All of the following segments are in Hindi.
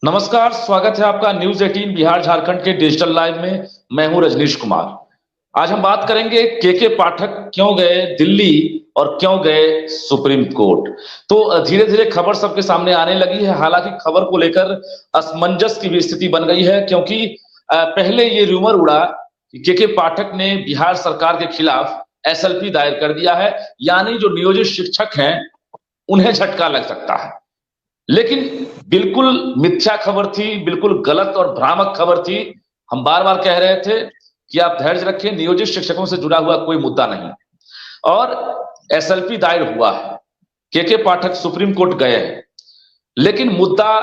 नमस्कार, स्वागत है आपका न्यूज 18 बिहार झारखंड के डिजिटल लाइव में। मैं हूं रजनीश कुमार। आज हम बात करेंगे के पाठक क्यों गए दिल्ली और क्यों गए सुप्रीम कोर्ट। तो धीरे धीरे खबर सबके सामने आने लगी है। हालांकि खबर को लेकर असमंजस की भी स्थिति बन गई है, क्योंकि पहले ये रूमर उड़ा कि के पाठक ने बिहार सरकार के खिलाफ एसएलपी दायर कर दिया है, यानी जो नियोजित शिक्षक हैं उन्हें झटका लग सकता है। लेकिन बिल्कुल मिथ्या खबर थी, बिल्कुल गलत और भ्रामक खबर थी। हम बार बार कह रहे थे कि आप धैर्य रखें, नियोजित शिक्षकों से जुड़ा हुआ कोई मुद्दा नहीं और एसएलपी दायर हुआ है। के पाठक सुप्रीम कोर्ट गए हैं, लेकिन मुद्दा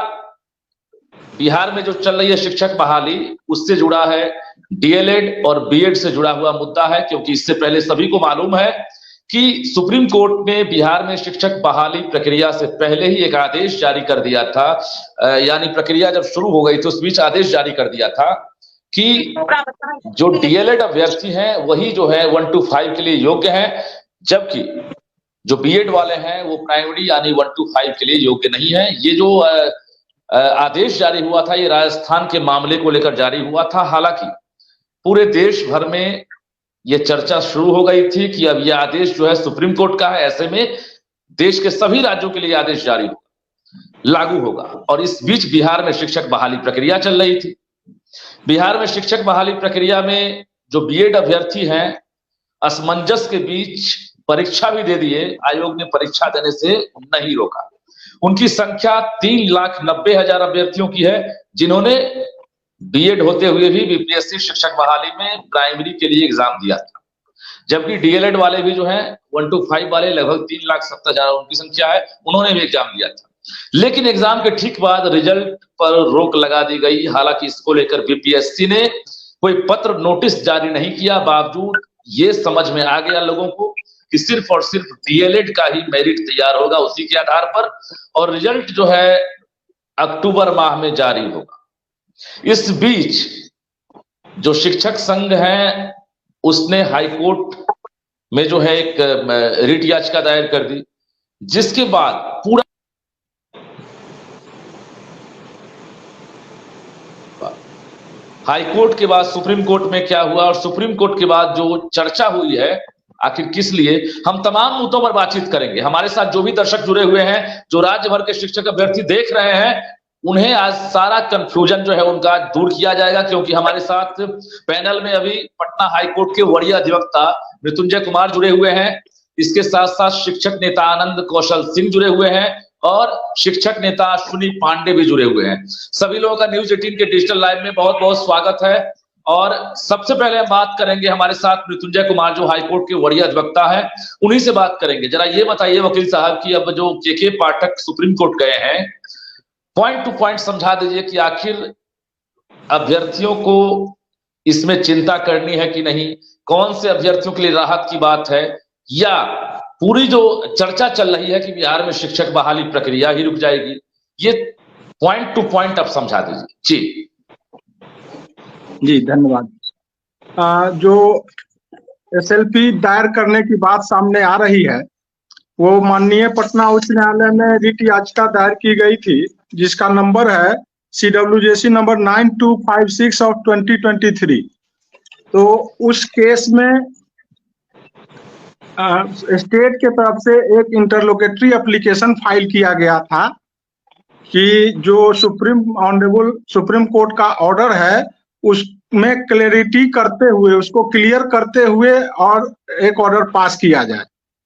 बिहार में जो चल रही है शिक्षक बहाली, उससे जुड़ा है। डीएलएड और बीएड से जुड़ा हुआ मुद्दा है, क्योंकि इससे पहले सभी को मालूम है कि सुप्रीम कोर्ट ने बिहार में शिक्षक बहाली प्रक्रिया से पहले ही एक आदेश जारी कर दिया था। यानी प्रक्रिया जब शुरू हो गई तो उस बीच आदेश जारी कर दिया था कि जो डीएलएड अभ्यर्थी हैं वही जो है 1 to 5 के लिए योग्य हैं, जबकि जो बीएड वाले हैं वो प्राइमरी यानी 1 to 5 के लिए योग्य नहीं है। ये जो आदेश जारी हुआ था, ये राजस्थान के मामले को लेकर जारी हुआ था। हालांकि पूरे देश भर में ये चर्चा शुरू हो गई थी कि अब ये आदेश जो है सुप्रीम कोर्ट का है, ऐसे में देश के सभी राज्यों के लिए आदेश जारी होगा, लागू होगा। और इस बीच बिहार में शिक्षक बहाली प्रक्रिया चल रही थी। बिहार में शिक्षक बहाली प्रक्रिया में जो बीएड अभ्यर्थी हैं, असमंजस के बीच परीक्षा भी दे दिए। आयोग ने परीक्षा देने से नहीं रोका। उनकी संख्या 3,90,000 अभ्यर्थियों की है, जिन्होंने बीएड होते हुए भी बीपीएससी शिक्षक बहाली में प्राइमरी के लिए एग्जाम दिया था, जबकि डीएलएड वाले भी जो हैं 1 to 5 वाले लगभग 3,70,000 उनकी संख्या है, उन्होंने भी एग्जाम दिया था। लेकिन एग्जाम के ठीक बाद रिजल्ट पर रोक लगा दी गई। हालांकि इसको लेकर बीपीएससी ने कोई पत्र नोटिस जारी नहीं किया। बावजूद ये समझ में आ गया लोगों को कि सिर्फ और सिर्फ डीएलएड का ही मेरिट तैयार होगा, उसी के आधार पर, और रिजल्ट जो है अक्टूबर माह में जारी होगा। इस बीच जो शिक्षक संघ है उसने हाईकोर्ट में जो है एक रिट याचिका दायर कर दी, जिसके बाद पूरा हाईकोर्ट के बाद सुप्रीम कोर्ट में क्या हुआ और सुप्रीम कोर्ट के बाद जो चर्चा हुई है आखिर किस लिए, हम तमाम मुद्दों पर बातचीत करेंगे। हमारे साथ जो भी दर्शक जुड़े हुए हैं, जो राज्य भर के शिक्षक अभ्यर्थी देख रहे हैं, उन्हें आज सारा कंफ्यूजन जो है उनका दूर किया जाएगा, क्योंकि हमारे साथ पैनल में अभी पटना हाईकोर्ट के वरीय अधिवक्ता मृत्युंजय कुमार जुड़े हुए हैं। इसके साथ साथ शिक्षक नेता आनंद कौशल सिंह जुड़े हुए हैं और शिक्षक नेता अश्विनी पांडे भी जुड़े हुए हैं। सभी लोगों का न्यूज 18 के डिजिटल लाइव में बहुत बहुत स्वागत है। और सबसे पहले हम बात करेंगे, हमारे साथ मृत्युंजय कुमार जो हाईकोर्ट के वरीय अधिवक्ता है, उन्हीं से बात करेंगे। जरा ये बताइए वकील साहब कि अब जो के पाठक सुप्रीम कोर्ट गए हैं, पॉइंट टू पॉइंट समझा दीजिए कि आखिर अभ्यर्थियों को इसमें चिंता करनी है कि नहीं, कौन से अभ्यर्थियों के लिए राहत की बात है, या पूरी जो चर्चा चल रही है कि बिहार में शिक्षक बहाली प्रक्रिया ही रुक जाएगी। ये पॉइंट टू पॉइंट आप समझा दीजिए। जी धन्यवाद। जो एसएलपी दायर करने की बात सामने आ रही है, वो माननीय पटना उच्च न्यायालय में रिट याचिका दायर की गई थी, जिसका नंबर है CWJC नंबर 9256 ऑफ 2023। तो उस केस में स्टेट के तरफ से एक इंटरलोकेटरी एप्लीकेशन फाइल किया गया था कि जो ऑनरेबल सुप्रीम कोर्ट का ऑर्डर है उसमें क्लैरिटी करते हुए, उसको क्लियर करते हुए और एक ऑर्डर पास किया जाए।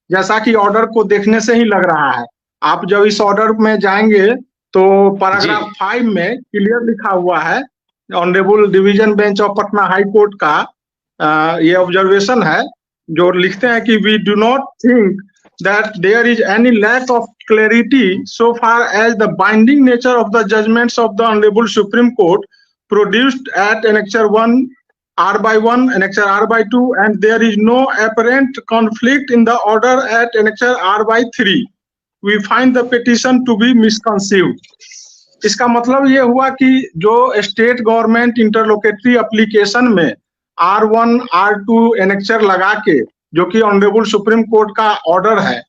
जैसा कि ऑर्डर को देखने से ही लग रहा है, आप जब इस ऑर्डर में जाएंगे तो पैराग्राफ 5 में क्लियर लिखा हुआ है, honourable division bench of Patna high court का ये ऑब्जर्वेशन है, जो लिखते हैं कि we do not think that there is any lack of clarity so far as the binding nature of the judgments of the Honorable Supreme Court produced at Annexure 1 R/1, Annexure R/2, and there is no apparent conflict in the order at Annexure R/3. We find the petition to be misconceived. इसका मतलब ये हुआ कि जो स्टेट गवर्नमेंट इंटरलोकेटरी एप्लीकेशन में R1 R2 एनेक्चर लगा के, जो कि ऑनरेबल सुप्रीम कोर्ट का ऑर्डर है,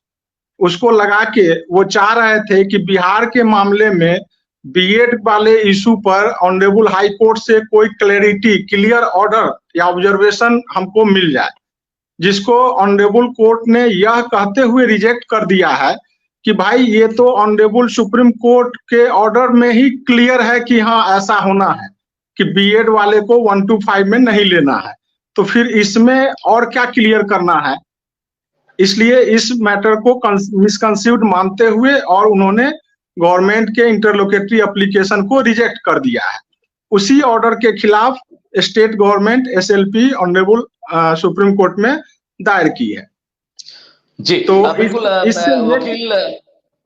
उसको लगा के वो चाह रहे थे कि बिहार के मामले में बीएड वाले इशू पर ऑनरेबल हाई कोर्ट से कोई क्लैरिटी, क्लियर ऑर्डर या ऑब्जर्वेशन हमको मिल जाए, जिसको ऑनरेबल कोर्ट ने यह कहते हुए रिजेक्ट कर दिया है कि भाई ये तो ऑनरेबल सुप्रीम कोर्ट के ऑर्डर में ही क्लियर है कि हाँ ऐसा होना है कि बीएड वाले को 1 to 5 में नहीं लेना है, तो फिर इसमें और क्या क्लियर करना है। इसलिए इस मैटर को मिसकंसीव्ड मानते हुए और उन्होंने गवर्नमेंट के इंटरलोकेटरी एप्लीकेशन को रिजेक्ट कर दिया है। उसी ऑर्डर के खिलाफ state government SLP honourable supreme court में दायर की है। जी तो बिल्कुल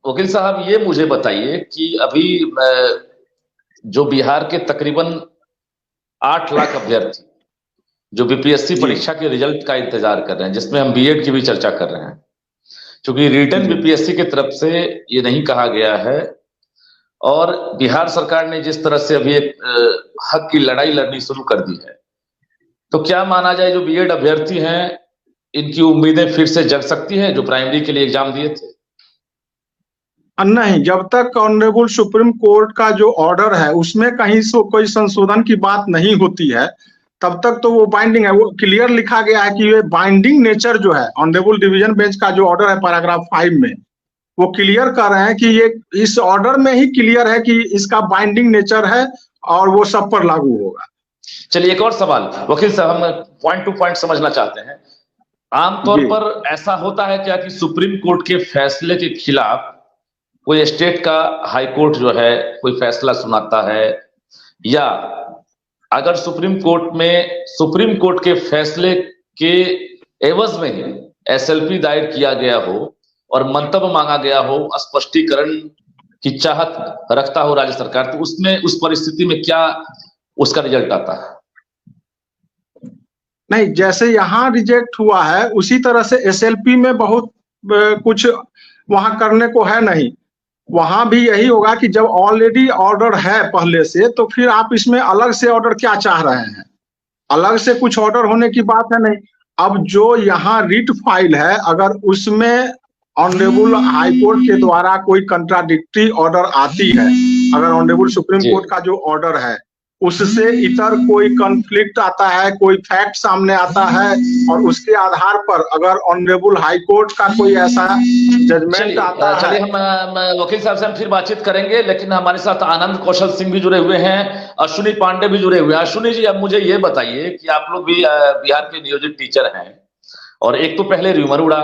वकील साहब, ये मुझे बताइए कि अभी जो बिहार के तकरीबन 8 लाख अभ्यर्थी जो बीपीएससी परीक्षा के रिजल्ट का इंतजार कर रहे हैं, जिसमें हम बीएड की भी चर्चा कर रहे हैं, क्योंकि रिटर्न बीपीएससी की तरफ से ये नहीं कहा गया है और बिहार सरकार ने जिस तरह से अभी एक हक की लड़ाई लड़नी शुरू कर दी है, तो क्या माना जाए जो बीएड अभ्यर्थी हैं इनकी उम्मीदें फिर से जग सकती हैं जो प्राइमरी के लिए एग्जाम दिए थे? नहीं, जब तक ऑनरेबल सुप्रीम कोर्ट का जो ऑर्डर है उसमें कहीं से कोई संशोधन की बात नहीं होती है, तब तक तो वो बाइंडिंग है। वो क्लियर लिखा गया है कि ये बाइंडिंग नेचर जो है ऑनरेबल डिवीजन बेंच का जो ऑर्डर है पैराग्राफ 5 में, वो क्लियर कर रहे हैं कि ये इस ऑर्डर में ही क्लियर है कि इसका बाइंडिंग नेचर है और वो सब पर लागू होगा। चलिए एक और सवाल वकील साहब, हम पॉइंट टू पॉइंट समझना चाहते हैं। आमतौर पर ऐसा होता है क्या कि सुप्रीम कोर्ट के फैसले के खिलाफ कोई स्टेट का हाई कोर्ट जो है कोई फैसला सुनाता है, या अगर सुप्रीम कोर्ट के फैसले के एवज में ही एसएलपी दायर किया गया हो और मंतव्य मांगा गया हो, स्पष्टीकरण की चाहत रखता हो राज्य सरकार, तो उसमें उस परिस्थिति में क्या उसका रिजल्ट आता है? नहीं, जैसे यहाँ रिजेक्ट हुआ है उसी तरह से एसएलपी में बहुत कुछ वहां करने को है नहीं। वहां भी यही होगा कि जब ऑलरेडी ऑर्डर है पहले से, तो फिर आप इसमें अलग से ऑर्डर क्या चाह रहे हैं? अलग से कुछ ऑर्डर होने की बात है नहीं। अब जो यहाँ रिट फाइल है, अगर उसमें ऑनरेबल हाई कोर्ट के द्वारा कोई कंट्राडिक्टरी ऑर्डर आती है, अगर ऑनरेबल सुप्रीम कोर्ट का जो ऑर्डर है उससे इतर कोई कॉन्फ्लिक्ट आता है, कोई फैक्ट सामने आता है और उसके आधार पर अगर ऑनरेबल हाई कोर्ट का कोई ऐसा जजमेंट आता है। चलिए हम वकील साहब से हम फिर बातचीत करेंगे, लेकिन हमारे साथ आनंद कौशल सिंह भी जुड़े हुए हैं, अश्विनी पांडे भी जुड़े हुए हैं। अश्विनी जी, अब मुझे ये बताइए कि आप लोग भी बिहार के नियोजित टीचर हैं और एक तो पहले र्यूमर उड़ा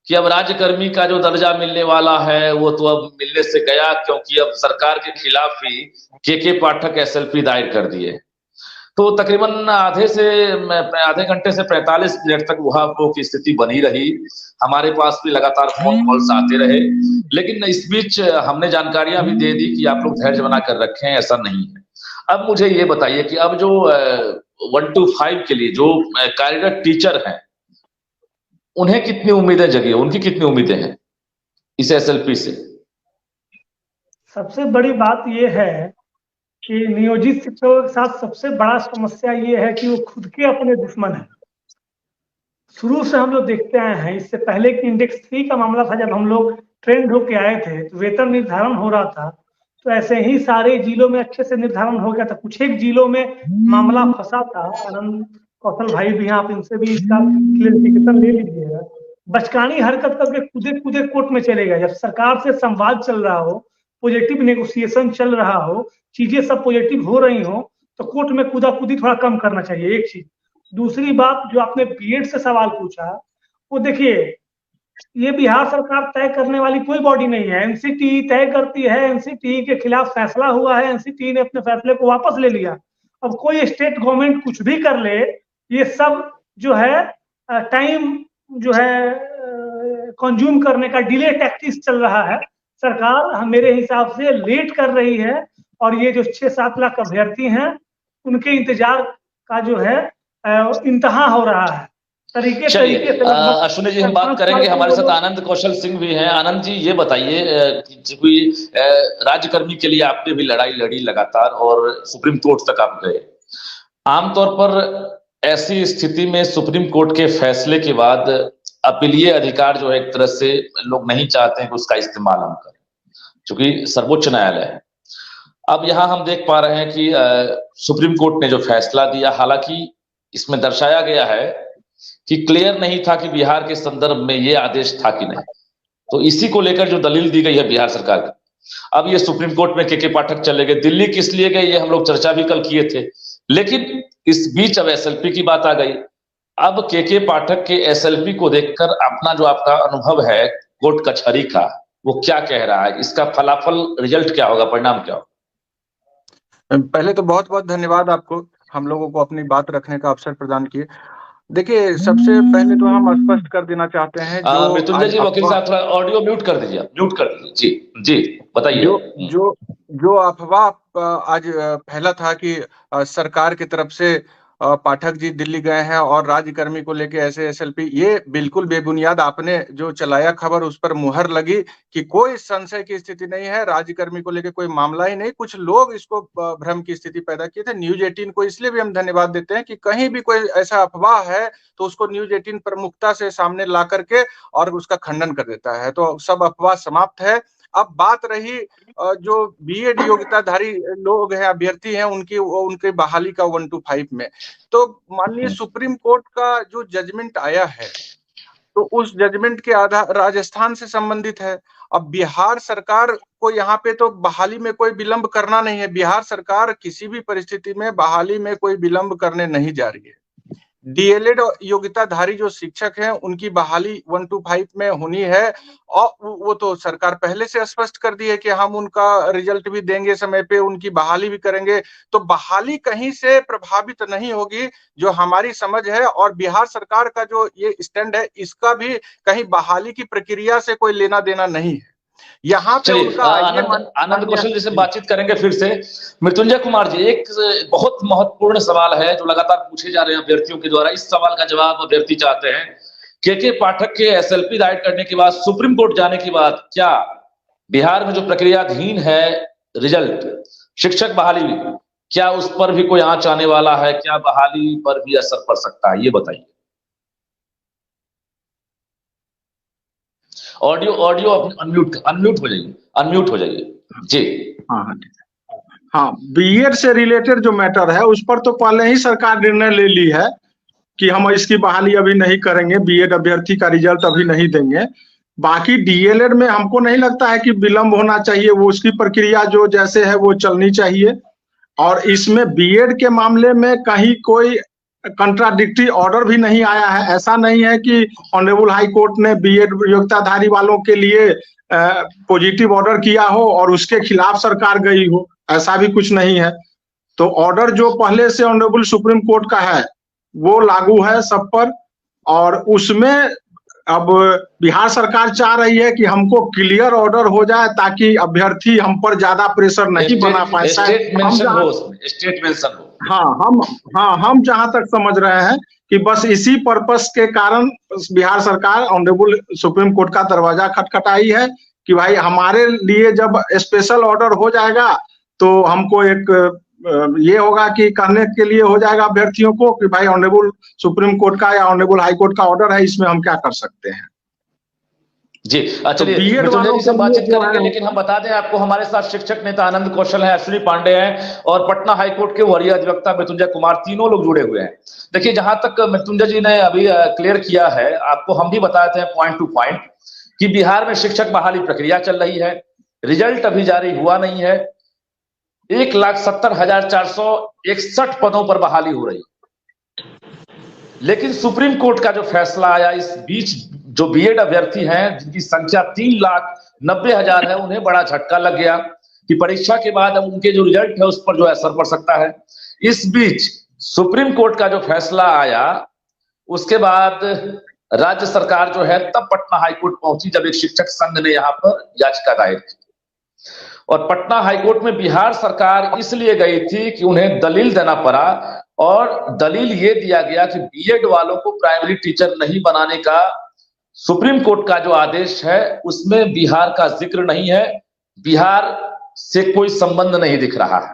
कि अब राज्यकर्मी का जो दर्जा मिलने वाला है वो तो अब मिलने से गया, क्योंकि अब सरकार के खिलाफ ही के पाठक एसएलपी दायर कर दिए। तो तकरीबन आधे घंटे से 45 मिनट तक वहां की स्थिति बनी रही। हमारे पास भी लगातार फोन कॉल्स आते रहे, लेकिन इस बीच हमने जानकारियां भी दे दी कि आप लोग धैर्य बना कर रखें, ऐसा नहीं है। अब मुझे ये बताइए कि अब जो 1 to 5 के लिए जो कार्यरत टीचर हैं, उन्हें कितनी उम्मीदें जगी, उनकी कितनी उम्मीदें हैं इस एसएलपी से? सबसे बड़ी बात यह है कि नियोजित शिक्षकों के साथ सबसे बड़ा समस्या ये है कि वो खुद के अपने दुश्मन हैं। शुरू से हम लोग देखते आए हैं, इससे पहले कि इंडेक्स 3 का मामला था, जब हम लोग ट्रेंड होके आए थे तो वेतन निर्धारण हो रहा था, तो ऐसे ही सारे जिलों में अच्छे से निर्धारण हो गया था। कुछ एक जिलों में मामला फंसा था। आनंद कौशल भाई भी, आप इनसे भी इसका क्लियरिफिकेशन ले लीजिएगा। बचकानी हरकत करके कूदे कूदे कोर्ट में चले गए। जब सरकार से संवाद चल रहा हो, पॉजिटिव नेगोशिएशन चल रहा हो, चीजें सब पॉजिटिव हो रही हो, तो कोर्ट में कूदा कूदी थोड़ा कम करना चाहिए, एक चीज। दूसरी बात, जो आपने बीएड से सवाल पूछा, वो देखिए, ये बिहार सरकार तय करने वाली कोई बॉडी नहीं है। एनसीटी तय करती है, एनसीटी के खिलाफ फैसला हुआ है, एनसीटी ने अपने फैसले को वापस ले लिया। अब कोई स्टेट गवर्नमेंट कुछ भी कर ले, ये सब जो है टाइम जो है कंज्यूम करने का डिले टैक्टिक्स चल रहा है। सरकार मेरे हिसाब से लेट कर रही है, और ये जो 6-7 लाख अभ्यर्थी हैं उनके इंतजार का जो है इंतहा हो रहा है तरीके से। अश्विनी जी, हम बात करेंगे, हमारे साथ आनंद कौशल सिंह भी हैं। आनंद जी, ये बताइए कि राज्यकर्मी के लिए आपने भी लड़ाई लड़ी लगातार और सुप्रीम कोर्ट तक आप गए। आमतौर पर ऐसी स्थिति में सुप्रीम कोर्ट के फैसले के बाद अपीलीय अधिकार जो है एक तरह से लोग नहीं चाहते हैं कि उसका इस्तेमाल हम करें, क्योंकि सर्वोच्च न्यायालय है। अब यहाँ हम देख पा रहे हैं कि सुप्रीम कोर्ट ने जो फैसला दिया, हालांकि इसमें दर्शाया गया है कि क्लियर नहीं था कि बिहार के संदर्भ में ये आदेश था कि नहीं, तो इसी को लेकर जो दलील दी गई है बिहार सरकार की। अब ये सुप्रीम कोर्ट में के पाठक चले गए, दिल्ली किस लिए गए ये हम लोग चर्चा भी कल किए थे, लेकिन इस बीच अब एसएलपी की बात आ गई। अब के पाठक के एसएलपी को देखकर अपना जो आपका अनुभव है कोर्ट कचहरी का, वो क्या कह रहा है, इसका फलाफल रिजल्ट क्या होगा, परिणाम क्या होगा? पहले तो बहुत बहुत धन्यवाद आपको, हम लोगों को अपनी बात रखने का अवसर प्रदान किए। देखिए, सबसे पहले तो हम स्पष्ट कर देना चाहते हैं जो मृत्युंजय जी वकील साहब थोड़ा ऑडियो म्यूट कर दीजिए, म्यूट कर दीजिए। जी जी बताइए। जो अफवाह आज फैला था कि सरकार की तरफ से पाठक जी दिल्ली गए हैं और राज्यकर्मी को लेके ऐसे एसएलपी, ये बिल्कुल बेबुनियाद आपने जो चलाया खबर, उस पर मुहर लगी कि कोई संशय की स्थिति नहीं है, राज्यकर्मी को लेके कोई मामला ही नहीं। कुछ लोग इसको भ्रम की स्थिति पैदा किए थे। न्यूज 18 को इसलिए भी हम धन्यवाद देते हैं कि कहीं भी कोई ऐसा अफवाह है तो उसको न्यूज 18 प्रमुखता से सामने ला करके और उसका खंडन कर देता है, तो सब अफवाह समाप्त है। अब बात रही जो बीएड योग्यताधारी लोग हैं, अभ्यर्थी हैं, उनकी बहाली का 125 में, तो माननीय सुप्रीम कोर्ट का जो जजमेंट आया है, तो उस जजमेंट के आधार राजस्थान से संबंधित है। अब बिहार सरकार को यहाँ पे तो बहाली में कोई विलंब करना नहीं है। बिहार सरकार किसी भी परिस्थिति में बहाली में कोई विलंब करने नहीं जा रही है। डीएलएड योग्यताधारी जो शिक्षक हैं उनकी बहाली 125 में होनी है, और वो तो सरकार पहले से स्पष्ट कर दी है कि हम उनका रिजल्ट भी देंगे समय पे, उनकी बहाली भी करेंगे। तो बहाली कहीं से प्रभावित नहीं होगी, जो हमारी समझ है। और बिहार सरकार का जो ये स्टैंड है, इसका भी कहीं बहाली की प्रक्रिया से कोई लेना देना नहीं है। यहाँ पे उनका आनंद कौशल जी से बातचीत करेंगे फिर से। मृत्युंजय कुमार जी, एक बहुत महत्वपूर्ण सवाल है जो लगातार पूछे जा रहे हैं अभ्यर्थियों के द्वारा, इस सवाल का जवाब अभ्यर्थी चाहते हैं। के पाठक के एसएलपी दायर करने के बाद, सुप्रीम कोर्ट जाने के बाद, क्या बिहार में जो प्रक्रियाधीन है रिजल्ट शिक्षक बहाली, क्या उस पर भी कोई आंच आने वाला है? क्या बहाली पर भी असर पड़ सकता है, ये बताइए। ऑडियो अनम्यूट हो जाइए जी। हाँ, बीएड से रिलेटेड जो मैटर है उस पर तो पहले ही सरकार निर्णय ले ली है कि हम इसकी बहाली अभी नहीं करेंगे, बीएड अभ्यर्थी का रिजल्ट अभी नहीं देंगे। बाकी डीएलएड में हमको नहीं लगता है कि विलंब होना चाहिए, वो उसकी प्रक्रिया जो जैसे है वो चलनी चाहिए। और इसमें बीएड के मामले में कहीं कोई कंट्राडिक्टरी ऑर्डर भी नहीं आया है। ऐसा नहीं है कि ऑनरेबल हाई कोर्ट ने बीएड योग्यताधारी वालों के लिए पॉजिटिव ऑर्डर किया हो और उसके खिलाफ सरकार गई हो, ऐसा भी कुछ नहीं है। तो ऑर्डर जो पहले से ऑनरेबल सुप्रीम कोर्ट का है वो लागू है सब पर। और उसमें अब बिहार सरकार चाह रही है कि हमको क्लियर ऑर्डर हो जाए ताकि अभ्यर्थी हम पर ज्यादा प्रेशर नहीं बना पाए। हम जहां तक समझ रहे हैं कि बस इसी पर्पस के कारण बिहार सरकार ऑनरेबल सुप्रीम कोर्ट का दरवाजा खटखटाई है कि भाई हमारे लिए जब स्पेशल ऑर्डर हो जाएगा तो हमको एक ये होगा कि कहने के लिए हो जाएगा अभ्यर्थियों को कि भाई ऑनरेबल सुप्रीम कोर्ट का या ऑनरेबल हाई कोर्ट का ऑर्डर है, इसमें हम क्या कर सकते हैं। जी चलिए मृत्युंजय जी से बातचीत करेंगे, लेकिन हम बता दें आपको हमारे साथ शिक्षक नेता आनंद कौशल है, अश्विनी पांडे हैं और पटना हाईकोर्ट के वरीय अधिवक्ता मृत्युंजय कुमार, तीनों लोग जुड़े हुए हैं। देखिए, जहां तक मृत्युंजय जी ने अभी क्लियर किया है, आपको हम भी बताते हैं पॉइंट टू पॉइंट कि बिहार में शिक्षक बहाली प्रक्रिया चल रही है, रिजल्ट अभी जारी हुआ नहीं है। 1,70,461 पदों पर बहाली हो रही है। लेकिन सुप्रीम कोर्ट का जो फैसला आया, इस बीच जो बीएड अभ्यर्थी हैं जिनकी संख्या 3,90,000 है, उन्हें बड़ा झटका लग गया कि परीक्षा के बाद अब उनके जो रिजल्ट है उस पर जो असर पड़ सकता है। इस बीच सुप्रीम कोर्ट का जो फैसला आया, उसके बाद राज्य सरकार जो है तब पटना हाईकोर्ट पहुंची जब एक शिक्षक संघ ने यहां पर याचिका दायर की। और पटना हाईकोर्ट में बिहार सरकार इसलिए गई थी कि उन्हें दलील देना पड़ा, और दलील ये दिया गया कि बीएड वालों को प्राइमरी टीचर नहीं बनाने का सुप्रीम कोर्ट का जो आदेश है उसमें बिहार का जिक्र नहीं है, बिहार से कोई संबंध नहीं दिख रहा है।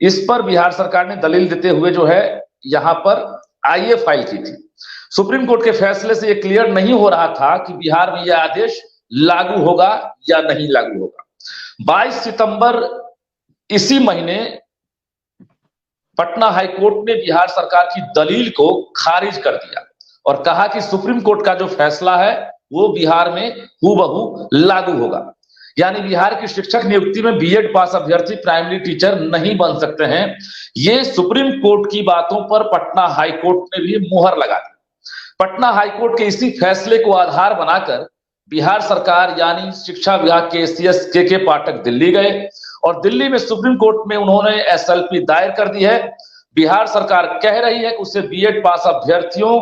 इस पर बिहार सरकार ने दलील देते हुए जो है यहां पर आईए फाइल की थी। सुप्रीम कोर्ट के फैसले से यह क्लियर नहीं हो रहा था कि बिहार में यह आदेश लागू होगा या नहीं लागू होगा। 22 सितंबर इसी महीने पटना हाई कोर्ट ने बिहार सरकार की दलील को खारिज कर दिया और कहा कि सुप्रीम कोर्ट का जो फैसला है वो बिहार में हूबहू लागू होगा। यानी बिहार की शिक्षक नियुक्ति में बीएड पास अभ्यर्थी प्राइमरी टीचर नहीं बन सकते हैं। ये सुप्रीम कोर्ट की बातों पर पटना हाई कोर्ट ने भी मुहर लगा दी। पटना हाई कोर्ट के इसी फैसले को आधार बनाकर बिहार सरकार यानी शिक्षा विभाग के एसीएस के पाठक दिल्ली गए और दिल्ली में सुप्रीम कोर्ट में उन्होंने एसएलपी दायर कर दी है। बिहार सरकार कह रही है कि उसे बीएड पास अभ्यर्थियों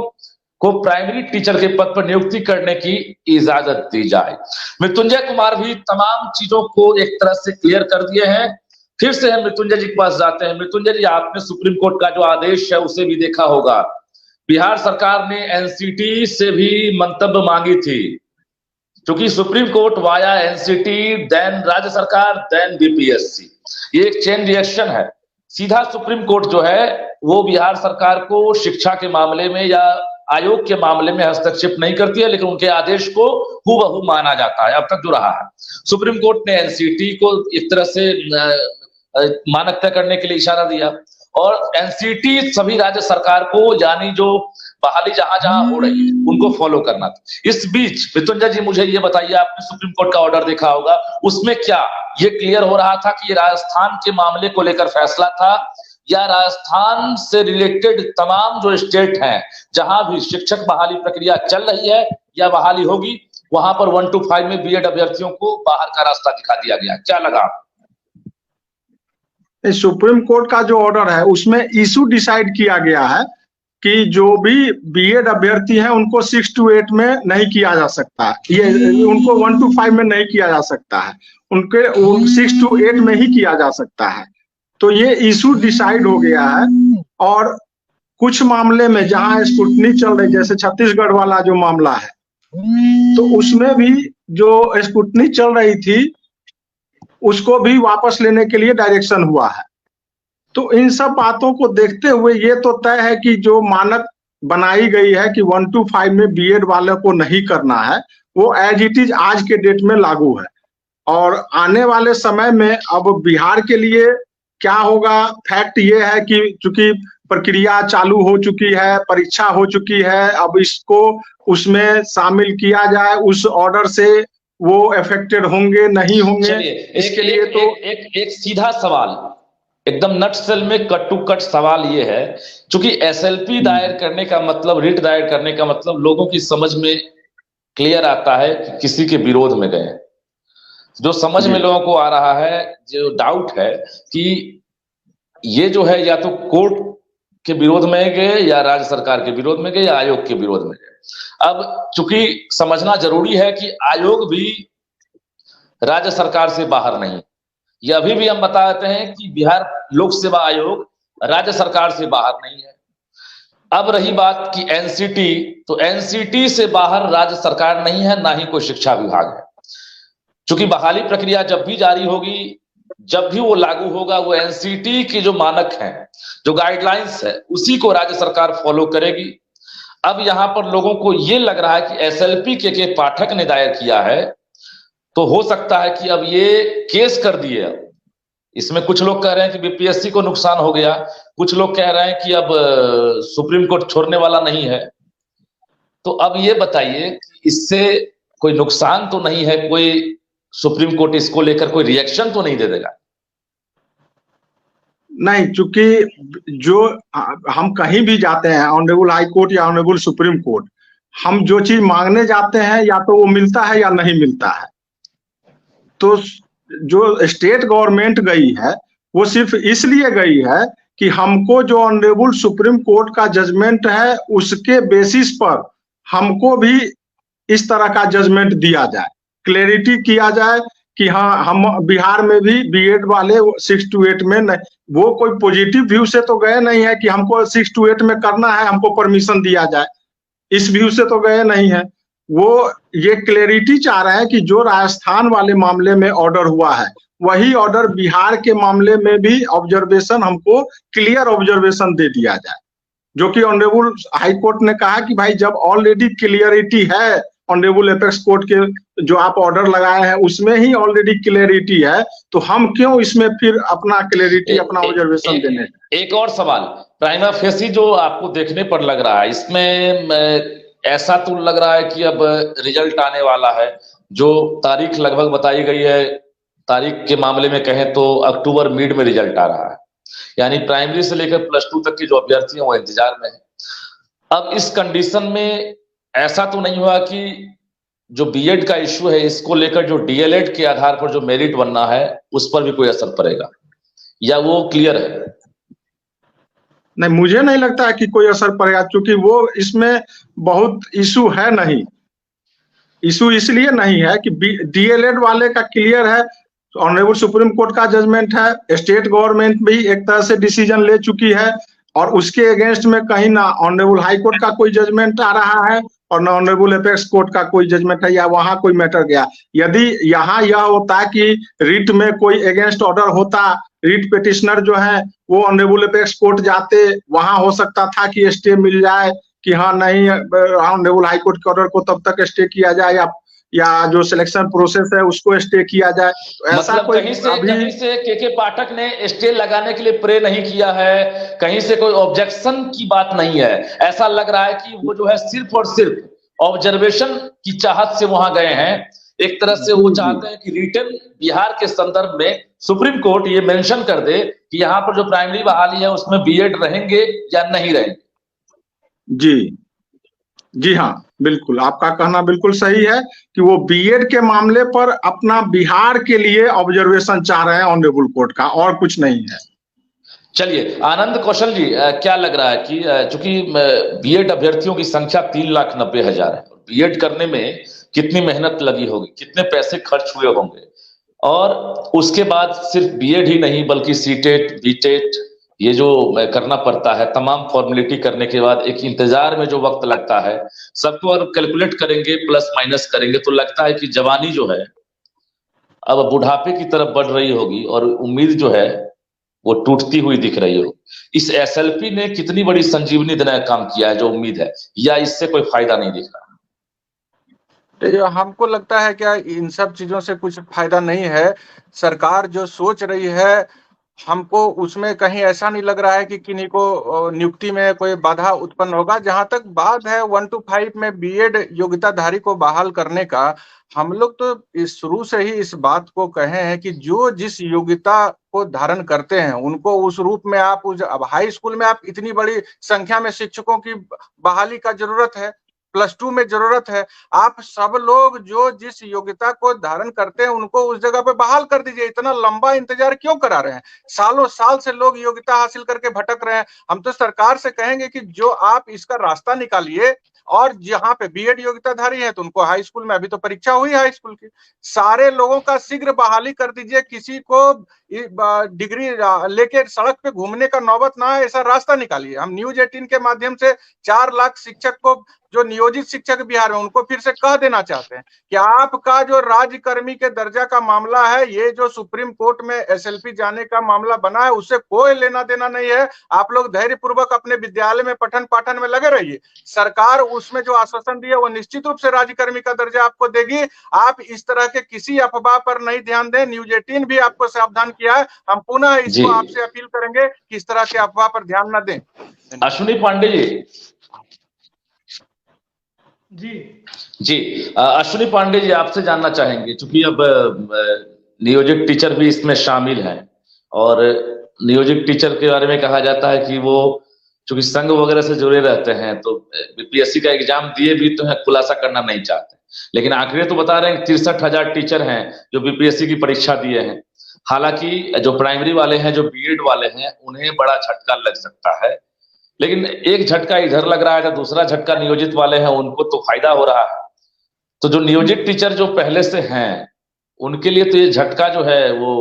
को प्राइमरी टीचर के पद पर नियुक्ति करने की इजाजत दी जाए। मृत्युंजय कुमार भी तमाम चीजों को एक तरह से क्लियर कर दिए हैं। फिर से हम मृत्युंजय जी के पास जाते हैं। मृत्युंजय जी, आपने सुप्रीम कोर्ट का जो आदेश है उसे भी देखा होगा। बिहार सरकार ने एनसीटी से भी मंतव्य मांगी थी, क्योंकि supreme court via NCT then राज्य सरकार देन बीपीएससी, ये एक चेन रिएक्शन है। सीधा सुप्रीम कोर्ट जो है वो बिहार सरकार को शिक्षा के मामले में या आयोग के मामले में हस्तक्षेप नहीं करती है, लेकिन उनके आदेश को हूबहू माना जाता है अब तक जो रहा है। सुप्रीम कोर्ट ने एनसीटी को एक तरह से मानक तय करने के लिए इशारा दिया और एनसीटी सभी राज्य सरकार को यानी जो बहाली जहां जहां हो रही है उनको फॉलो करना था। इस बीच मृत्युंजय जी मुझे ये बताइए, आपने सुप्रीम कोर्ट का ऑर्डर देखा होगा, उसमें क्या ये क्लियर हो रहा था कि ये राजस्थान के मामले को लेकर फैसला था या राजस्थान से रिलेटेड तमाम जो स्टेट हैं जहां भी शिक्षक बहाली प्रक्रिया चल रही है या बहाली होगी वहां पर 1 to 5 में बीएड अभ्यर्थियों को बाहर का रास्ता दिखा दिया गया? क्या लगा? सुप्रीम कोर्ट का जो ऑर्डर है उसमें इशू डिसाइड किया गया है कि जो भी बीएड अभ्यर्थी हैं उनको 6 to 8 में नहीं किया जा सकता, ये उनको 1 to 5 में नहीं किया जा सकता है, उनके 6 to 8 में ही किया जा सकता है। तो ये इशू डिसाइड हो गया है। और कुछ मामले में जहां स्क्रूटनी चल रही, जैसे छत्तीसगढ़ वाला जो मामला है, तो उसमें भी जो स्क्रूटनी चल रही थी उसको भी वापस लेने के लिए डायरेक्शन हुआ है। तो इन सब बातों को देखते हुए ये तो तय है कि जो मानक बनाई गई है कि 1 to 5 में बीएड वाले को नहीं करना है, वो एज इट इज आज के डेट में लागू है। और आने वाले समय में अब बिहार के लिए क्या होगा, फैक्ट ये है कि चूंकि प्रक्रिया चालू हो चुकी है, परीक्षा हो चुकी है, अब इसको उसमें शामिल किया जाए, उस ऑर्डर से वो अफेक्टेड होंगे नहीं होंगे, इसके लिए तो एक सीधा सवाल, एकदम नटसेल में कट टू कट सवाल ये है, क्योंकि एसएलपी दायर करने का मतलब, रिट दायर करने का मतलब लोगों की समझ में क्लियर आता है कि किसी के विरोध में गए। जो समझ में लोगों को आ रहा है, जो डाउट है कि ये जो है या तो कोर्ट के विरोध में गए या राज्य सरकार के विरोध में गए या आयोग के विरोध में गए। अब चूंकि समझना जरूरी है कि आयोग भी राज्य सरकार से बाहर नहीं, ये अभी भी हम बता देते हैं कि बिहार लोक सेवा आयोग राज्य सरकार से बाहर नहीं है। अब रही बात की एनसीटी, तो एनसीटी से बाहर राज्य सरकार नहीं है, ना ही कोई शिक्षा विभाग है। चूंकि बहाली प्रक्रिया जब भी जारी होगी, जब भी वो लागू होगा, वो एनसीटी के जो मानक हैं, जो गाइडलाइंस है, उसी को राज्य सरकार फॉलो करेगी। अब यहां पर लोगों को ये लग रहा है कि एसएलपी के पाठक ने दायर किया है, तो हो सकता है कि अब ये केस कर दिए। इसमें कुछ लोग कह रहे हैं कि बीपीएससी को नुकसान हो गया, कुछ लोग कह रहे हैं कि अब सुप्रीम कोर्ट छोड़ने वाला नहीं है। तो अब ये बताइए कि इससे कोई नुकसान तो नहीं है, कोई सुप्रीम कोर्ट इसको लेकर कोई रिएक्शन तो नहीं दे देगा? नहीं, चूंकि जो हम कहीं भी जाते हैं, ऑनरेबल हाई कोर्ट या ऑनरेबल सुप्रीम कोर्ट, हम जो चीज मांगने जाते हैं या तो वो मिलता है या नहीं मिलता है। तो जो स्टेट गवर्नमेंट गई है वो सिर्फ इसलिए गई है कि हमको जो ऑनरेबल सुप्रीम कोर्ट का जजमेंट है उसके बेसिस पर हमको भी इस तरह का जजमेंट दिया जाए, क्लैरिटी किया जाए कि हाँ, हम बिहार में भी बीएड वाले 6 to 8 में नहीं, वो कोई पॉजिटिव व्यू से तो गए नहीं है कि हमको 6 to 8 में करना है, हमको परमिशन दिया जाए, इस व्यू से तो गए नहीं है। वो ये क्लैरिटी चाह रहे हैं कि जो राजस्थान वाले मामले में ऑर्डर हुआ है वही ऑर्डर बिहार के मामले में भी ऑब्जर्वेशन, हमको क्लियर ऑब्जर्वेशन दे दिया जाए, जो कि ऑनरेबल हाई कोर्ट ने कहा कि भाई जब ऑलरेडी क्लियरिटी है ऑनरेबल एपेक्स कोर्ट के जो आप ऑर्डर लगाए हैं उसमें ही ऑलरेडी क्लैरिटी है, तो हम क्यों इसमें फिर अपना क्लैरिटी, अपना ऑब्जर्वेशन देने? एक और सवाल, प्राइमा फेसी जो आपको देखने पर लग रहा है, इसमें ऐसा तो लग रहा है कि अब रिजल्ट आने वाला है, जो तारीख लगभग बताई गई है, तारीख के मामले में कहें तो अक्टूबर मिड में रिजल्ट आ रहा है, यानी प्राइमरी से लेकर +2 तक के जो अभ्यर्थी हैं वो इंतजार में है। अब इस कंडीशन में ऐसा तो नहीं हुआ कि जो बीएड का इश्यू है इसको लेकर जो डीएलएड के आधार पर जो मेरिट बनना है उस पर भी कोई असर पड़ेगा, या वो क्लियर है? नहीं, मुझे नहीं लगता है कि कोई असर पड़ेगा, क्योंकि वो इसमें बहुत इशू है नहीं। इशू इसलिए नहीं है कि डीएलएड वाले का क्लियर है, ऑनरेबल सुप्रीम कोर्ट का जजमेंट है, स्टेट गवर्नमेंट भी एक तरह से डिसीजन ले चुकी है, और उसके अगेंस्ट में कहीं ना ऑनरेबल हाई कोर्ट का कोई जजमेंट आ रहा है और ना ऑनरेबल एपेक्स कोर्ट का कोई जजमेंट है, या वहां कोई मैटर गया। यदि यहाँ यह होता कि रिट में कोई अगेंस्ट ऑर्डर होता, रिट पिटिशनर जो है वो ऑनरेबल एपेक्स कोर्ट जाते, वहां हो सकता था कि स्टे मिल जाए कि हाँ नहीं ऑनरेबल हाई कोर्ट के ऑर्डर को तब तक स्टे किया जाए, या जो सिलेक्शन प्रोसेस है उसको स्टे किया जाए। तो ऐसा मतलब कोई कहीं से के पाठक ने स्टे लगाने के लिए प्रे नहीं किया है, कहीं से कोई ऑब्जेक्शन की बात नहीं है। ऐसा लग रहा है कि वो जो है सिर्फ और सिर्फ ऑब्जर्वेशन की चाहत से वहां गए हैं। एक तरह से वो चाहते हैं कि रिटर्न बिहार के संदर्भ में सुप्रीम कोर्ट ये मेंशन कर दे कि यहाँ पर जो प्राइमरी बहाली है उसमें बीएड रहेंगे या नहीं रहेंगे। जी हाँ, बिल्कुल आपका कहना बिल्कुल सही है कि वो बीएड के मामले पर अपना बिहार के लिए ऑब्जर्वेशन चाह रहे हैं ऑनरेबल कोर्ट का, और कुछ नहीं है। चलिए आनंद कौशल जी, क्या लग रहा है कि चूंकि बीएड अभ्यर्थियों की संख्या 3,90,000 है, बीएड करने में कितनी मेहनत लगी होगी, कितने पैसे खर्च हुए होंगे, और उसके बाद सिर्फ बीएड ही नहीं बल्कि सीटेट, बीटेट ये जो करना पड़ता है, तमाम फॉर्मेलिटी करने के बाद एक इंतजार में जो वक्त लगता है, सबको अगर कैलकुलेट करेंगे प्लस माइनस करेंगे तो लगता है कि जवानी जो है अब बुढ़ापे की तरफ बढ़ रही होगी और उम्मीद जो है वो टूटती हुई दिख रही हो। इस एसएलपी ने कितनी बड़ी संजीवनी देने का काम किया है जो उम्मीद है, या इससे कोई फायदा नहीं दिख रहा? तो हमको लगता है क्या इन सब चीजों से कुछ फायदा नहीं है। सरकार जो सोच रही है हमको उसमें कहीं ऐसा नहीं लग रहा है कि किन्हीं को नियुक्ति में कोई बाधा उत्पन्न होगा। जहां तक बात है 1 to 5 में बीएड योग्यताधारी को बहाल करने का, हम लोग तो शुरू से ही इस बात को कहे हैं कि जो जिस योग्यता को धारण करते हैं उनको उस रूप में आप अब हाई स्कूल में आप इतनी बड़ी संख्या में शिक्षकों की बहाली का जरूरत है, +2 में जरूरत है, आप सब लोग जो जिस योग्यता को धारण करते हैं उनको उस जगह पे बहाल कर दीजिए। इतना लंबा इंतजार क्यों करा रहे हैं? सालों साल से लोग योग्यता हासिल करके भटक रहे हैं। हम तो सरकार से कहेंगे कि जो आप इसका रास्ता निकालिए, और जहां पे बीएड योग्यताधारी है तो उनको हाई स्कूल में, अभी तो परीक्षा हुई हाई स्कूल की, सारे लोगों का शीघ्र बहाली कर दीजिए। किसी को डिग्री लेके सड़क पे घूमने का नौबत ना है, ऐसा रास्ता निकालिए। हम न्यूज 18 के माध्यम से 4 लाख शिक्षक को, जो नियोजित शिक्षक बिहार में, उनको फिर से कह देना चाहते हैं कि आपका जो राज्यकर्मी के दर्जा का मामला है, ये जो सुप्रीम कोर्ट में एसएलपी जाने का मामला बना है, उससे कोई लेना देना नहीं है। आप लोग धैर्य पूर्वक अपने विद्यालय में पठन पाठन में लगे रहिए। सरकार उसमें जो आश्वासन दिया वो निश्चित रूप से राज्यकर्मी का दर्जा आपको देगी। आप इस तरह के किसी अफवाह पर नहीं ध्यान दें। न्यूज 18 भी आपको सावधान किया है। हम पुनः इसको आपसे अपील करेंगे कि इस तरह के अफवाह पर ध्यान न दें। अश्विनी पांडे जी अश्विनी पांडे जी, आपसे जानना चाहेंगे, क्योंकि अब नियोजित टीचर भी इसमें शामिल हैं, और नियोजित टीचर के बारे में कहा जाता है कि वो चूंकि संघ वगैरह से जुड़े रहते हैं तो बीपीएससी का एग्जाम दिए भी तो है, खुलासा करना नहीं चाहते, लेकिन आंकड़े तो बता रहे हैं 63,000 टीचर हैं जो बीपीएससी की परीक्षा दिए हैं। हालांकि जो प्राइमरी वाले हैं, जो बीएड वाले हैं, उन्हें बड़ा झटका लग सकता है, लेकिन एक झटका इधर लग रहा है तो दूसरा झटका नियोजित वाले हैं उनको तो फायदा हो रहा है। तो जो नियोजित टीचर जो पहले से हैं उनके लिए तो ये झटका जो है वो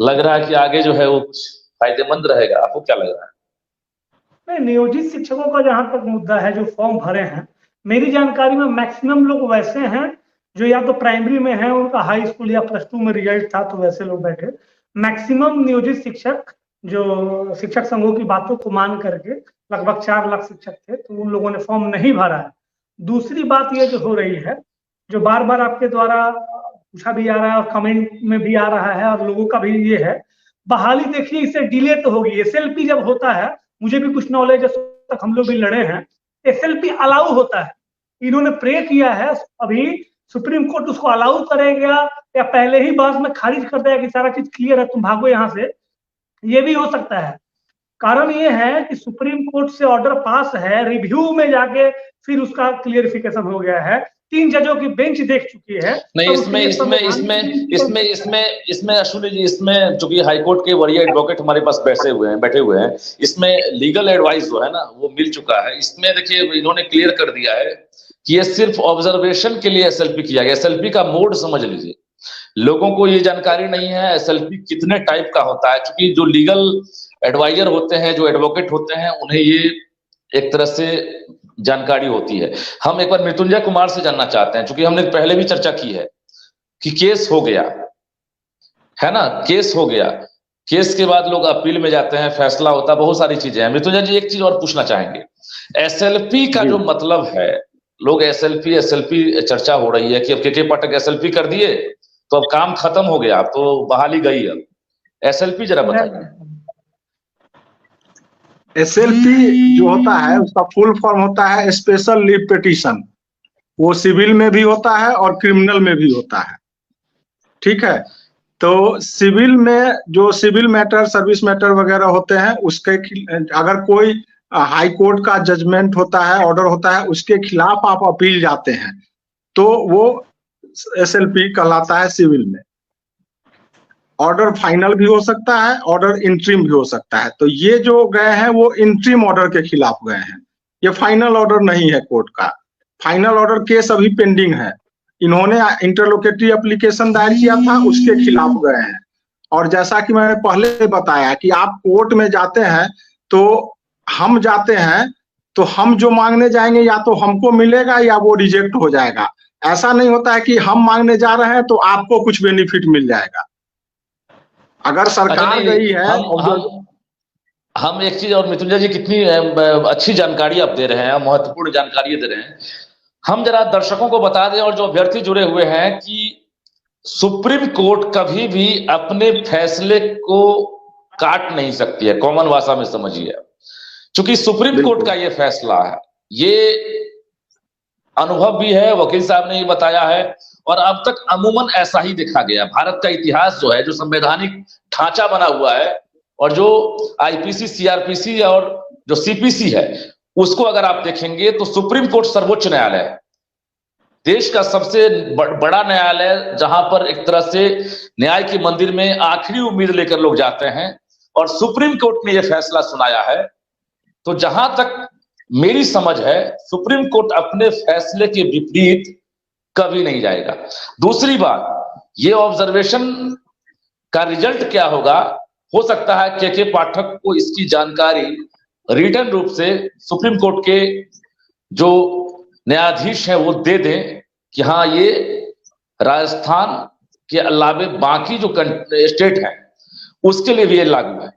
लग रहा है कि आगे जो है वो कुछ फायदेमंद रहेगा। आपको क्या लग रहा है? नहीं, नियोजित शिक्षकों का जहां तक मुद्दा है, जो फॉर्म भरे हैं, मेरी जानकारी में मैक्सिमम लोग वैसे हैं जो या तो प्राइमरी में हैं, उनका हाई स्कूल या +2 में रिजल्ट था, तो वैसे लोग बैठे। मैक्सिमम नियोजित शिक्षक जो शिक्षक संघों की बातों को मान करके लगभग 4 लाख शिक्षक थे, तो उन लोगों ने फॉर्म नहीं भरा है। दूसरी बात ये जो हो रही है जो बार बार आपके द्वारा पूछा भी जा रहा है और कमेंट में भी आ रहा है और लोगों का भी ये है, बहाली देखिए इससे डिले तो होगी। एसएलपी जब होता है, मुझे भी कुछ नॉलेज है, तक हम लोग भी लड़े हैं, एसएलपी अलाउ होता है। इन्होंने प्रे किया है, अभी सुप्रीम कोर्ट उसको अलाउ करेगा या पहले ही बाद में खारिज कर देगा कि सारा चीज क्लियर है, तुम भागो यहाँ से, ये भी हो सकता है। कारण ये है कि सुप्रीम कोर्ट से ऑर्डर पास है, रिव्यू में जाके फिर उसका क्लियरिफिकेशन हो गया है, 3 जजों की बेंच देख चुकी है। नहीं, इसमें अश्विनी जी, इसमें चूंकि हाईकोर्ट के वरीय एडवोकेट हमारे पास बैठे हुए हैं, इसमें लीगल एडवाइस जो है ना वो मिल चुका है। इसमें देखिए इन्होंने क्लियर कर दिया है कि ये सिर्फ ऑब्जर्वेशन के लिए एसएलपी किया गया। एसएलपी का मोड समझ लीजिए, लोगों को ये जानकारी नहीं है एसएलपी कितने टाइप का होता है, क्योंकि जो लीगल एडवाइजर होते हैं, जो एडवोकेट होते हैं, उन्हें ये एक तरह से जानकारी होती है। हम एक बार मृत्युंजय कुमार से जानना चाहते हैं, क्योंकि हमने पहले भी चर्चा की है कि केस हो गया है ना, केस हो गया, केस के बाद लोग अपील में जाते हैं, फैसला होता है, बहुत सारी चीजें हैं। मृत्युंजय जी एक चीज और पूछना चाहेंगे, एसएलपी का जो मतलब है, लोग एसएलपी चर्चा हो रही है कि अब के पाठक एसएलपी कर दिए तो अब काम खत्म हो गया, अब तो बहाली गई। अब एसएलपी जरा बताइए। एसएलपी जो होता है उसका फुल फॉर्म होता है स्पेशल लीव पिटीशन। वो सिविल में भी होता है और क्रिमिनल में भी होता है, ठीक है। तो सिविल में जो सिविल मैटर, सर्विस मैटर वगैरह होते हैं, उसके अगर कोई हाई कोर्ट का जजमेंट होता है, ऑर्डर होता है, उसके खिलाफ आप अपील जाते हैं तो वो एसएलपी कहलाता है सिविल में। ऑर्डर फाइनल भी हो सकता है, ऑर्डर इंट्रीम भी हो सकता है। तो ये जो गए हैं वो इंट्रीम ऑर्डर के खिलाफ गए हैं, ये फाइनल ऑर्डर नहीं है कोर्ट का। फाइनल ऑर्डर केस अभी पेंडिंग है, इन्होंने इंटरलोकेटरी एप्लीकेशन दायर किया था, उसके खिलाफ गए हैं। और जैसा कि मैंने पहले बताया कि आप कोर्ट में जाते हैं तो हम जाते हैं तो हम जो मांगने जाएंगे या तो हमको मिलेगा या वो रिजेक्ट हो जाएगा। ऐसा नहीं होता है कि हम मांगने जा रहे हैं तो आपको कुछ बेनिफिट मिल जाएगा। अगर सरकार गई है, हम एक चीज और, मृत्युंजय जी कितनी अच्छी जानकारी आप दे रहे हैं, महत्वपूर्ण जानकारी दे रहे हैं। हम जरा दर्शकों को बता दें और जो अभ्यर्थी जुड़े हुए हैं कि सुप्रीम कोर्ट कभी भी अपने फैसले को काट नहीं सकती है, कॉमन भाषा में समझिए। क्योंकि सुप्रीम कोर्ट का ये फैसला है, ये अनुभव भी है, वकील साहब ने ये बताया है, और अब तक अमूमन ऐसा ही देखा गया। भारत का इतिहास जो है, जो संवैधानिक ढांचा बना हुआ है, और जो आईपीसी, सीआरपीसी और जो सीपीसी है, उसको अगर आप देखेंगे तो सुप्रीम कोर्ट सर्वोच्च न्यायालय है, देश का सबसे बड़ा न्यायालय, जहां पर एक तरह से न्याय के मंदिर में आखिरी उम्मीद लेकर लोग जाते हैं। और सुप्रीम कोर्ट ने यह फैसला सुनाया है, तो जहां तक मेरी समझ है, सुप्रीम कोर्ट अपने फैसले के विपरीत कभी नहीं जाएगा। दूसरी बात, ये ऑब्जर्वेशन का रिजल्ट क्या होगा, हो सकता है के पाठक को इसकी जानकारी रिटर्न रूप से सुप्रीम कोर्ट के जो न्यायाधीश हैं वो दे दें कि हाँ, ये राजस्थान के अलावे बाकी जो स्टेट हैं उसके लिए भी ये लागू है।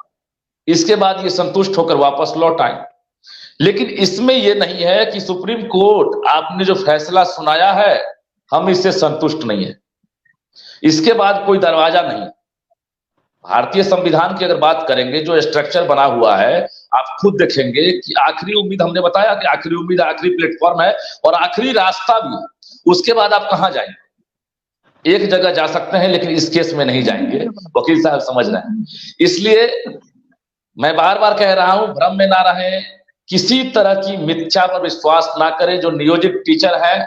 इसके बाद ये संतुष्ट होकर वापस लौट आए। लेकिन इसमें यह नहीं है कि सुप्रीम कोर्ट आपने जो फैसला सुनाया है हम इससे संतुष्ट नहीं है, इसके बाद कोई दरवाजा नहीं। भारतीय संविधान की अगर बात करेंगे, जो स्ट्रक्चर बना हुआ है, आप खुद देखेंगे कि आखिरी उम्मीद, हमने बताया कि आखिरी उम्मीद, आखिरी प्लेटफॉर्म है और आखिरी रास्ता भी। उसके बाद आप कहां जाएंगे? एक जगह जा सकते हैं, लेकिन इस केस में नहीं जाएंगे, वकील साहब समझ रहे हैं। इसलिए मैं बार बार कह रहा हूं, भ्रम में ना रहें, किसी तरह की मिथ्या पर विश्वास ना करें। जो नियोजित टीचर है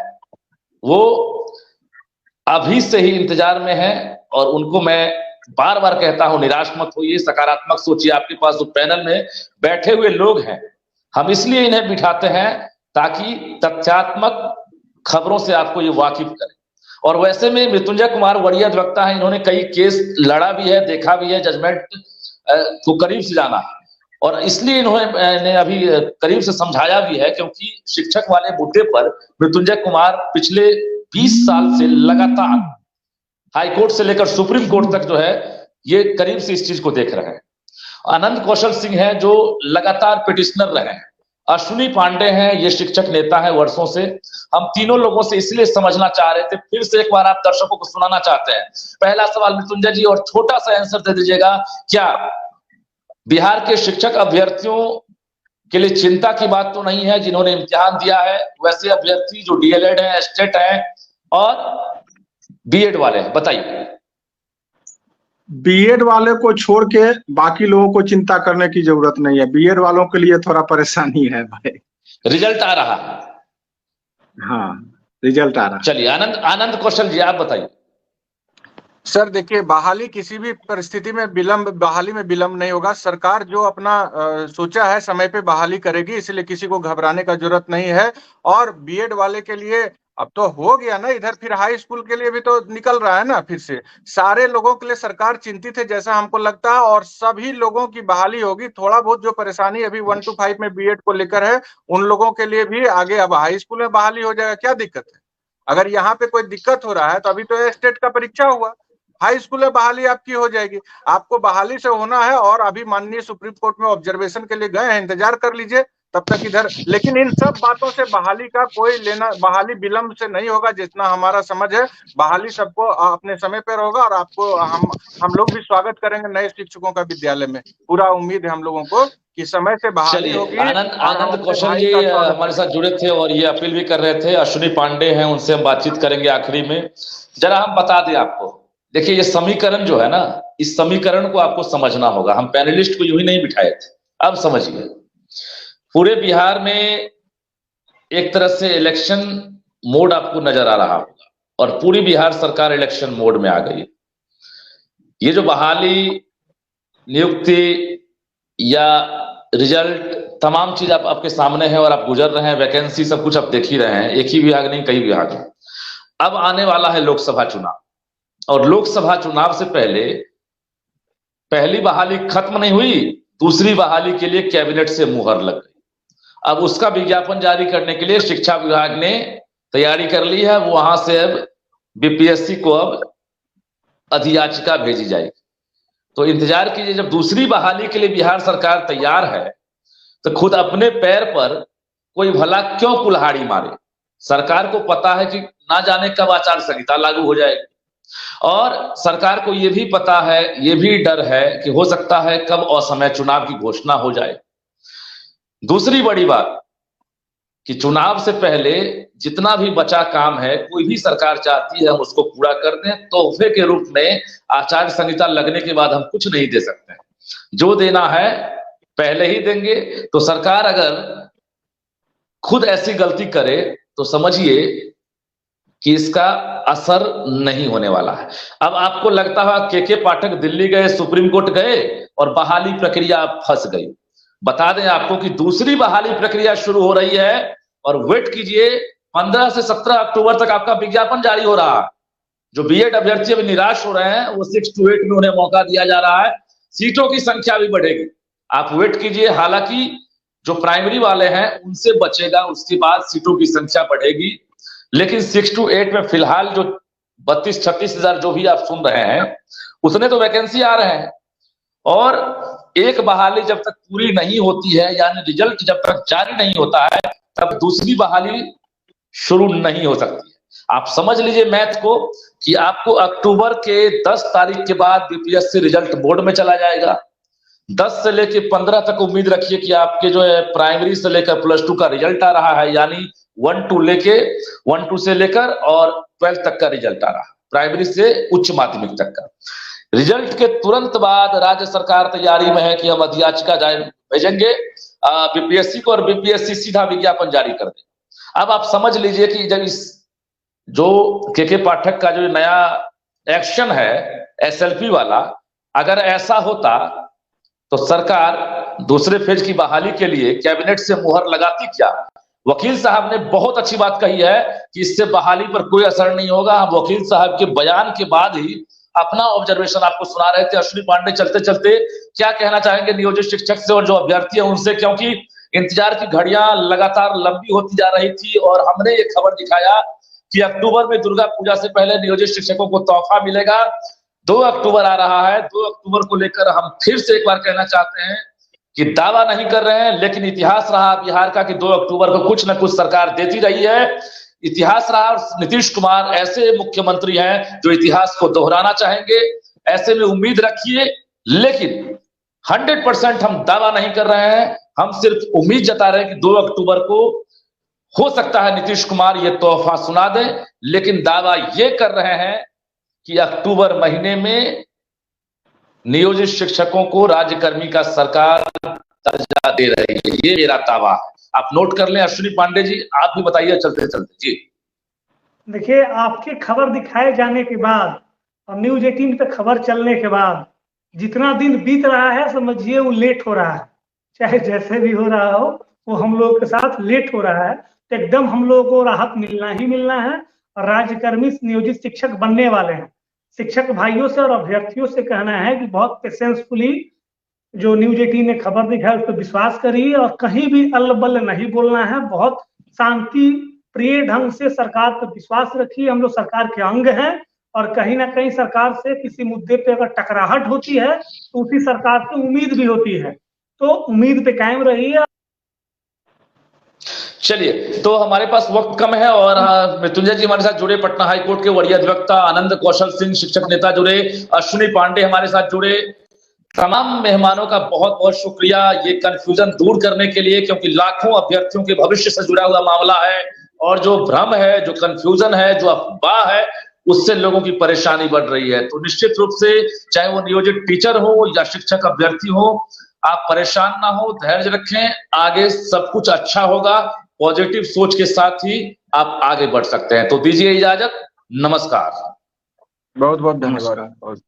वो अभी से ही इंतजार में है, और उनको मैं बार बार कहता हूं, निराश मत होइए, सकारात्मक सोचिए। आपके पास जो पैनल में बैठे हुए लोग हैं, हम इसलिए इन्हें बिठाते हैं ताकि तथ्यात्मक खबरों से आपको ये वाकिफ करें। और वैसे में मृत्युंजय कुमार वरीय अधिवक्ता हैं, इन्होंने कई केस लड़ा भी है, देखा भी है, जजमेंट को करीब से जाना है, और इसलिए इन्होंने अभी करीब से समझाया भी है, क्योंकि शिक्षक वाले मुद्दे पर मृत्युंजय कुमार पिछले 20 साल से लगातार हाई कोर्ट से लेकर सुप्रीम कोर्ट तक जो है ये करीब से इस चीज को देख रहे हैं। आनंद कौशल सिंह है जो लगातार पिटिशनर रहे हैं, अश्विनी पांडे हैं, ये शिक्षक नेता है वर्षों से। हम तीनों लोगों से इसलिए समझना चाह रहे थे, फिर से एक बार आप दर्शकों को सुनाना चाहते हैं। पहला सवाल मृत्युंजय जी, और छोटा सा आंसर दे दीजिएगा, क्या बिहार के शिक्षक अभ्यर्थियों के लिए चिंता की बात तो नहीं है जिन्होंने इम्तिहान दिया है, वैसे अभ्यर्थी जो डीएलएड है, स्टेट है और बीएड वाले हैं, बताइए। बीएड वाले को छोड़ के बाकी लोगों को चिंता करने की जरूरत नहीं है। बीएड वालों के लिए थोड़ा परेशानी है भाई। रिजल्ट आ रहा। हाँ, रिजल्ट आ रहा। चलिए आनंद कौशल जी, आप बताइए। सर देखिए, बहाली किसी भी परिस्थिति में बहाली में विलंब नहीं होगा। सरकार जो अपना सोचा है समय पे बहाली करेगी, इसलिए किसी को घबराने का जरूरत नहीं है। और बीएड वाले के लिए अब तो हो गया ना, इधर फिर हाई स्कूल के लिए भी तो निकल रहा है ना। फिर से सारे लोगों के लिए सरकार चिंतित है जैसा हमको लगता है, और सभी लोगों की बहाली होगी। थोड़ा बहुत जो परेशानी अभी 1 to 5 में बीएड को लेकर है, उन लोगों के लिए भी आगे अब हाई स्कूल में बहाली हो जाएगा। क्या दिक्कत है? अगर यहाँ पे कोई दिक्कत हो रहा है तो अभी तो स्टेट का परीक्षा हुआ, हाई स्कूल में बहाली आपकी हो जाएगी। आपको बहाली से होना है, और अभी माननीय सुप्रीम कोर्ट में ऑब्जर्वेशन के लिए गए हैं, इंतजार कर लीजिए तब तक इधर। लेकिन इन सब बातों से बहाली का कोई लेना, बहाली विलंब से नहीं होगा, जितना हमारा समझ है। बहाली सबको अपने समय पर होगा, और आपको हम लोग भी स्वागत करेंगे नए शिक्षकों का विद्यालय में। पूरा उम्मीद है हम लोगों को कि समय से बहाली होगी। आनंद कौशल जी हमारे साथ जुड़े थे और ये अपील भी कर रहे थे। अश्विनी पांडे हैं, उनसे हम बातचीत करेंगे आखिरी में। जरा हम बता दें आपको, देखिए ये समीकरण जो है ना, इस समीकरण को आपको समझना होगा। हम पैनलिस्ट को यूं ही नहीं बिठाए थे, अब समझिए। पूरे बिहार में एक तरह से इलेक्शन मोड आपको नजर आ रहा होगा, और पूरी बिहार सरकार इलेक्शन मोड में आ गई। ये जो बहाली, नियुक्ति या रिजल्ट, तमाम चीज आपके सामने है और आप गुजर रहे हैं। वैकेंसी सब कुछ आप देख ही रहे हैं, एक ही विभाग नहीं कई विभाग हैं। अब आने वाला है लोकसभा चुनाव, और लोकसभा चुनाव से पहले पहली बहाली खत्म नहीं हुई, दूसरी बहाली के लिए कैबिनेट से मुहर लग गई। अब उसका विज्ञापन जारी करने के लिए शिक्षा विभाग ने तैयारी कर ली है। वहां से अब बीपीएससी को अब अधियाचिका भेजी जाएगी। तो इंतजार कीजिए, जब दूसरी बहाली के लिए बिहार सरकार तैयार है तो खुद अपने पैर पर कोई भला क्यों कुल्हाड़ी मारे। सरकार को पता है कि ना जाने कब आचार संहिता लागू हो जाएगी, और सरकार को यह भी पता है, यह भी डर है कि हो सकता है कब असमय चुनाव की घोषणा हो जाए। दूसरी बड़ी बात कि चुनाव से पहले जितना भी बचा काम है, कोई भी सरकार चाहती है हम उसको पूरा कर दें। तोहफे के रूप में आचार संहिता लगने के बाद हम कुछ नहीं दे सकते, जो देना है पहले ही देंगे। तो सरकार अगर खुद ऐसी गलती करे तो समझिए कि इसका असर नहीं होने वाला है। अब आपको लगता है के पाठक दिल्ली गए, सुप्रीम कोर्ट गए और बहाली प्रक्रिया फंस गई। बता दें आपको कि दूसरी बहाली प्रक्रिया शुरू हो रही है, और वेट कीजिए 15 से 17 अक्टूबर तक आपका विज्ञापन जारी हो रहा है। जो बीएड अभ्यर्थी अभी निराश हो रहे हैं, वो 6 to 8 में उन्हें मौका दिया जा रहा है। सीटों की संख्या भी बढ़ेगी, आप वेट कीजिए। हालांकि जो प्राइमरी वाले हैं उनसे बचेगा, उसके बाद सीटों की संख्या बढ़ेगी। लेकिन 6 to 8 में फिलहाल जो 32-36 हजार जो भी आप सुन रहे हैं, उसने तो वैकेंसी आ रहे हैं। और एक बहाली जब तक पूरी नहीं होती है, यानी रिजल्ट जब तक जारी नहीं होता है, तब दूसरी बहाली शुरू नहीं हो सकती है। आप समझ लीजिए मैथ को कि आपको अक्टूबर के 10 तारीख के बाद बीपीएससी रिजल्ट बोर्ड में चला जाएगा। 10 से लेकर 15 तक उम्मीद रखिए कि आपके जो है प्राइमरी से लेकर +2 का रिजल्ट आ रहा है, यानी 1-2 से लेकर और 12 तक का रिजल्ट आ रहा है, प्राइमरी से उच्च माध्यमिक तक का। रिजल्ट के तुरंत बाद राज्य सरकार तैयारी में है कि हम अधियाचिका भेजेंगे बीपीएससी को, और बीपीएससी सीधा विज्ञापन जारी कर देगा। अब आप समझ लीजिए कि जब इस जो के पाठक का जो नया एक्शन है एसएलपी वाला, अगर ऐसा होता तो सरकार दूसरे फेज की बहाली के लिए कैबिनेट से मुहर लगाती क्या। वकील साहब ने बहुत अच्छी बात कही है कि इससे बहाली पर कोई असर नहीं होगा। हम वकील साहब के बयान के बाद ही अपना ऑब्जर्वेशन आपको सुना रहे थे। अश्विनी पांडे चलते चलते क्या कहना चाहेंगे नियोजित शिक्षक से और जो अभ्यर्थी है उनसे, क्योंकि इंतजार की घड़ियां लगातार लंबी होती जा रही थी, और हमने ये खबर दिखाया कि अक्टूबर में दुर्गा पूजा से पहले नियोजित शिक्षकों को तोहफा मिलेगा। 2 अक्टूबर आ रहा है, 2 अक्टूबर को लेकर हम फिर से एक बार कहना चाहते हैं कि दावा नहीं कर रहे हैं, लेकिन इतिहास रहा बिहार का कि 2 अक्टूबर को कुछ न कुछ सरकार देती रही है। इतिहास रहा, नीतीश कुमार ऐसे मुख्यमंत्री हैं जो इतिहास को दोहराना चाहेंगे। ऐसे में उम्मीद रखिए, लेकिन 100% हम दावा नहीं कर रहे हैं, हम सिर्फ उम्मीद जता रहे हैं कि 2 अक्टूबर को हो सकता है नीतीश कुमार ये तोहफा सुना दें, लेकिन दावा ये कर रहे हैं कि अक्टूबर महीने में नियोजित शिक्षकों को राज्यकर्मी का सरकार दर्जा दे रही है। ये मेरा दावा है, आप नोट कर लें। अश्विनी पांडे जी, आप भी बताइए चलते चलते जी। देखिए, आपकी खबर दिखाए जाने के बाद और न्यूज 18 पे खबर चलने के बाद जितना दिन बीत रहा है, समझिए वो लेट हो रहा है। चाहे जैसे भी हो रहा हो, वो हम लोगों के साथ लेट हो रहा है। तो एकदम हम लोगों को राहत मिलना ही मिलना है और राज्यकर्मी नियोजित शिक्षक बनने वाले हैं। शिक्षक भाइयों से और अभ्यर्थियों से कहना है कि बहुत पेशेंसफुली जो न्यूज 18 ने खबर दिखाई उस पर विश्वास करिए और कहीं भी अल्ल-बल्ल नहीं बोलना है। बहुत शांति प्रिय ढंग से सरकार पर विश्वास रखिए। हम लोग सरकार के अंग हैं और कहीं ना कहीं सरकार से किसी मुद्दे पे अगर टकराहट होती है तो उसी सरकार से उम्मीद भी होती है, तो उम्मीद पे कायम रहिए। चलिए, तो हमारे पास वक्त कम है और मृत्युंजय जी हमारे साथ जुड़े, पटना हाईकोर्ट के वरीय अधिवक्ता आनंद कौशल सिंह शिक्षक नेता जुड़े, अश्विनी पांडे हमारे साथ जुड़े। तमाम मेहमानों का बहुत बहुत शुक्रिया ये कंफ्यूजन दूर करने के लिए, क्योंकि लाखों अभ्यर्थियों के भविष्य से जुड़ा हुआ मामला है और जो भ्रम है, जो कंफ्यूजन है, जो अफवाह है, उससे लोगों की परेशानी बढ़ रही है। तो निश्चित रूप से चाहे वो नियोजित टीचर हो या शिक्षक अभ्यर्थी हो, आप परेशान ना हो, धैर्य रखें, आगे सब कुछ अच्छा होगा। पॉजिटिव सोच के साथ ही आप आगे बढ़ सकते हैं। तो दीजिए इजाजत, नमस्कार। बहुत बहुत धन्यवाद।